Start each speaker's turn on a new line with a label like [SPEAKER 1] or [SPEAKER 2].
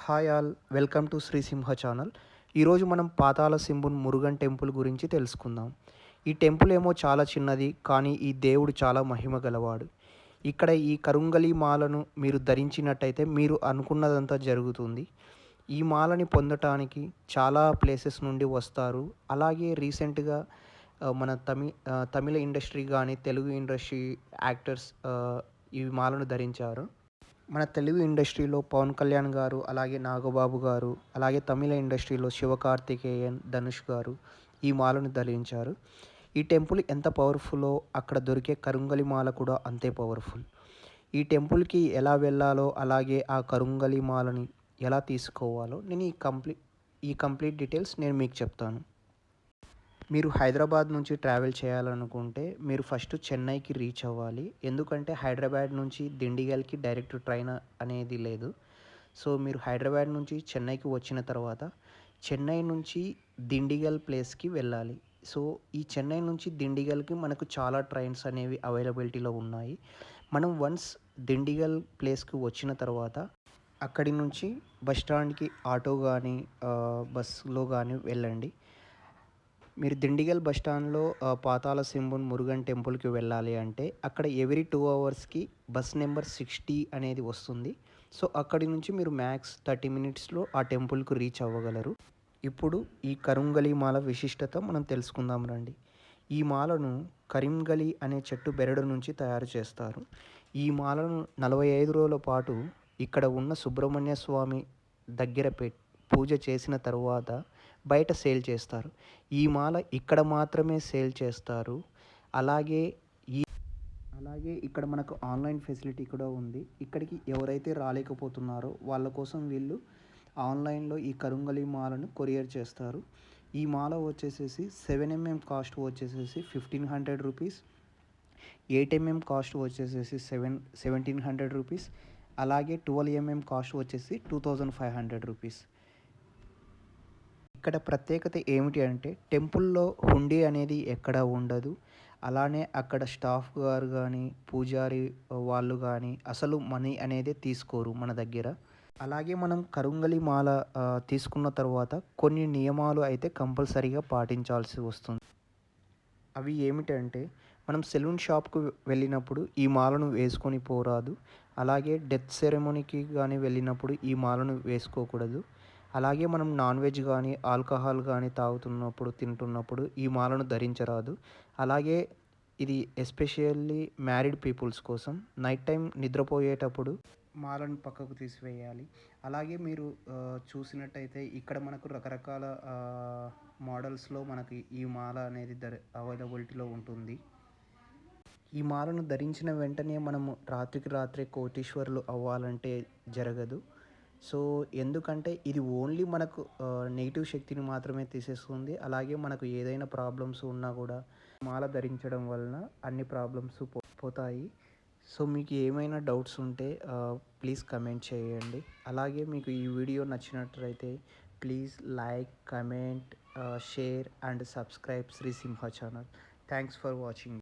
[SPEAKER 1] Hi all, welcome to Sri Simha channel. ఈరోజు మనం పాతాళ సింబున్ Murugan temple గురించి తెలుసుకుందాం. ఈ టెంపుల్ ఏమో చాలా చిన్నది, కానీ ఈ దేవుడు చాలా మహిమ గలవాడు. ఇక్కడ ఈ కరుంగలి మాలను మీరు ధరించినట్టయితే మీరు అనుకున్నదంతా జరుగుతుంది. ఈ మాలని పొందటానికి చాలా ప్లేసెస్ నుండి వస్తారు. అలాగే రీసెంట్గా మన తమిళ ఇండస్ట్రీ కానీ తెలుగు ఇండస్ట్రీ యాక్టర్స్ ఈ మాలను ధరించారు. మన తెలుగు ఇండస్ట్రీలో పవన్ కళ్యాణ్ గారు, అలాగే నాగబాబు గారు, అలాగే తమిళ ఇండస్ట్రీలో శివకార్తికేయన్, ధనుష్ గారు ఈ మాలను ధరించారు. ఈ టెంపుల్ ఎంత పవర్ఫుల్లో అక్కడ దొరికే కరుంగలి మాల కూడా అంతే పవర్ఫుల్. ఈ టెంపుల్కి ఎలా వెళ్ళాలో, అలాగే ఆ కరుంగలి మాలని ఎలా తీసుకోవాలో నేను ఈ కంప్లీట్ డీటెయిల్స్ నేను మీకు చెప్తాను. మీరు హైదరాబాద్ నుంచి ట్రావెల్ చేయాలనుకుంటే మీరు ఫస్ట్ చెన్నైకి రీచ్ అవ్వాలి. ఎందుకంటే హైదరాబాద్ నుంచి దిండిగల్‌కి డైరెక్ట్ ట్రైన్ అనేది లేదు. సో, మీరు హైదరాబాద్ నుంచి చెన్నైకి వచ్చిన తర్వాత చెన్నై నుంచి దిండిగల్ ప్లేస్‌కి వెళ్ళాలి. సో, ఈ చెన్నై నుంచి దిండిగల్‌కి మనకు చాలా ట్రైన్స్ అనేవి అవైలబిలిటీలో ఉన్నాయి. మనం వన్స్ దిండిగల్ ప్లేస్‌కి వచ్చిన తర్వాత అక్కడి నుంచి బస్ స్టాండ్‌కి ఆటో గానీ బస్సులో గానీ వెళ్ళండి. మీరు దిండిగల్ బస్ స్టాండ్‌లో పాతాళ సింబున్ మురుగన్ టెంపుల్‌కి వెళ్ళాలి అంటే అక్కడ ఎవ్రీ 2 అవర్స్‌కి బస్ నెంబర్ 60 అనేది వస్తుంది. సో, అక్కడి నుంచి మీరు మ్యాక్స్ 30 మినిట్స్‌లో ఆ టెంపుల్‌కి రీచ్ అవ్వగలరు. ఇప్పుడు ఈ కరుంగలి మాల విశిష్టత మనం తెలుసుకుందాం రండి. ఈ మాలను కరింగలి అనే చెట్టు బెరడు నుంచి తయారు చేస్తారు. ఈ మాలను 45 రోజుల పాటు ఇక్కడ ఉన్న సుబ్రహ్మణ్య స్వామి దగ్గర పూజ చేసిన తరువాత బయట సేల్ చేస్తారు. ఈ మాల ఇక్కడ మాత్రమే సేల్ చేస్తారు. అలాగే ఈ అలాగే ఇక్కడ మనకు ఆన్‌లైన్ ఫెసిలిటీ కూడా ఉంది. ఇక్కడికి ఎవరైతే రాలేకపోతున్నారో వాళ్ళ కోసం వీళ్ళు ఆన్‌లైన్‌లో ఈ కరుంగలి మాలను కొరియర్ చేస్తారు. ఈ మాల వచ్చేసేసి 7 కాస్ట్ వచ్చేసేసి 1500 రూపీస్, 8 కాస్ట్ వచ్చేసేసి 1700 రూపీస్, అలాగే 12 కాస్ట్ వచ్చేసి 2500 రూపీస్. ఇక్కడ ప్రత్యేకత ఏమిటి అంటే టెంపుల్‌లో హుండీ అనేది ఎక్కడా ఉండదు. అలానే అక్కడ స్టాఫ్ గారు గానీ, పూజారి వాళ్ళు గానీ అసలు మనీ అనేది తీసుకోరు మన దగ్గర. అలాగే మనం కరుంగలి మాల తీసుకున్న తర్వాత కొన్ని నియమాలు అయితే కంపల్సరీగా పాటించాల్సి వస్తుంది. అవి ఏమిటంటే మనం సెలూన్ షాప్‌కు వెళ్ళినప్పుడు ఈ మాలను వేసుకొని పోరాదు. అలాగే డెత్ సెరమనీకి గానీ వెళ్ళినప్పుడు ఈ మాలను వేసుకోకూడదు. అలాగే మనం నాన్ వెజ్ గానీ, ఆల్కహాల్ గానీ తాగుతున్నప్పుడు, తింటున్నప్పుడు ఈ మాలను ధరించరాదు. అలాగే ఇది ఎస్పెషల్లీ మ్యారీడ్ పీపుల్స్ కోసం నైట్ టైం నిద్రపోయేటప్పుడు మాలను పక్కకు తీసివేయాలి. అలాగే మీరు చూసినట్టయితే ఇక్కడ మనకు రకరకాల మోడల్స్‌లో మనకి ఈ మాల అనేది అవైలబిలిటీలో ఉంటుంది. ఈ మాలను ధరించిన వెంటనే మనము రాత్రికి రాత్రే కోటీశ్వరులు అవ్వాలంటే జరగదు. సో, ఎందుకంటే ఇది ఓన్లీ మనకు నెగెటివ్ శక్తిని మాత్రమే తీసేస్తుంది. అలాగే మనకు ఏదైనా ప్రాబ్లమ్స్ ఉన్నా కూడా మాల ధరించడం వలన అన్ని ప్రాబ్లమ్స్ పోతాయి. సో, మీకు ఏమైనా డౌట్స్ ఉంటే ప్లీజ్ కమెంట్ చేయండి. అలాగే మీకు ఈ వీడియో నచ్చినట్లయితే please like, comment, share and subscribe Sri Simha channel. Thanks for watching.